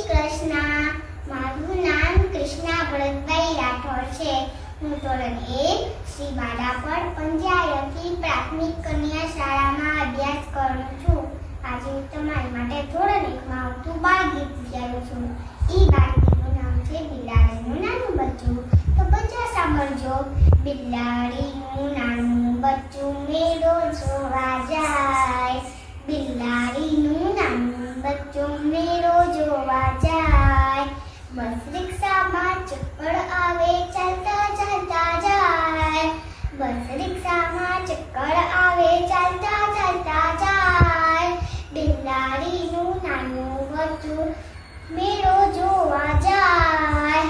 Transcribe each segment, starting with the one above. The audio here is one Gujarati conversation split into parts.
કૃષ્ણ. મારું નામ કૃષ્ણા ભરતભાઈ રાઠોડ છે. હું ધોરણ 1 શ્રી બાલાપડ પંચાયતી પ્રાથમિક કન્યા શાળામાં અભ્યાસ કરું છું. આજે હું તમારી માટે ધોરણ 1 માં આવતું બાળગીત ગાઉં છું. ઈ બાળગીતનું નામ છે બિલાડીનું નાનું બચ્ચું. તો બધા સાંભળજો. બિલાડીનું નાનું બચ્ચું મેળો જોવા જાય. બિલાડીનું નાનું બચ્ચું મેળો જોવા જાય. બસ રિક્ષામાં ચક્કર આવે ચાલતા ચાલતા જાય. બસ રિક્ષામાં ચક્કર આવે ચાલતા ચાલતા જાય. બિલાડીનું નાનું બચ્ચું મેળો જોવા જાય.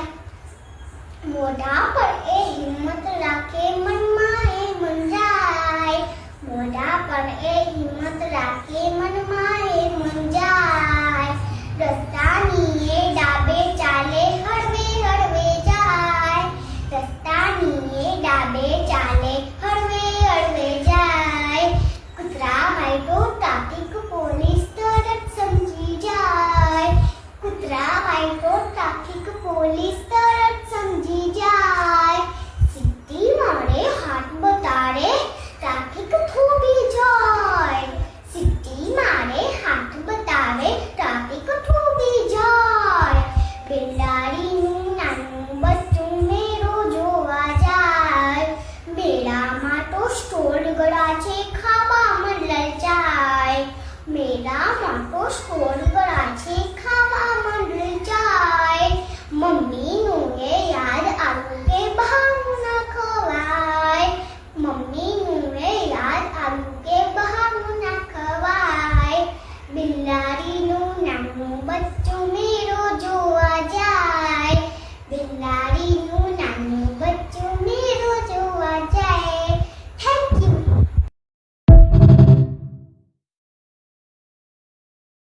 મોઢા પર એ હિંમત રાખે મનમાં એ મૂંઝાય. મોઢા પર એ હિંમત રાખે મનમાં એ મૂંઝાય. રસ્તાની એ ડાબે ચાલે હળવે હળવે જાય. રસ્તાની એ ડાબે ચાલે હળવે હળવે જાય. કૂતરા વાઈટો ટ્રાફિક પોલીસ તરત સમજી જાય. કૂતરા વાઈટો ટ્રાફિક પોલીસ તરત સમજી જાય. સીટી મારે હાથ બતાડે ટ્રાફિક થોભી જાય. સીટી મારે હાથ બતાવે ટ્રાફિક થોભી જાય. બિલાડીનું નાનું બચ્ચું મેળો જોવા જાય. મેળામાં તો સ્ટોલ ગળા છે ખાવામાં લલચાય. મેળામાં તો સ્ટોલ ગળા છે ખાવામાં લલચાય. મમ્મીનું એ યાદ આવ્યું કે બહારનું ના ખવાય. મમ્મીનું એ યાદ આવ્યું કે બહારનું ના ખવાય. બિલાડીનું નાનું બચ્ચું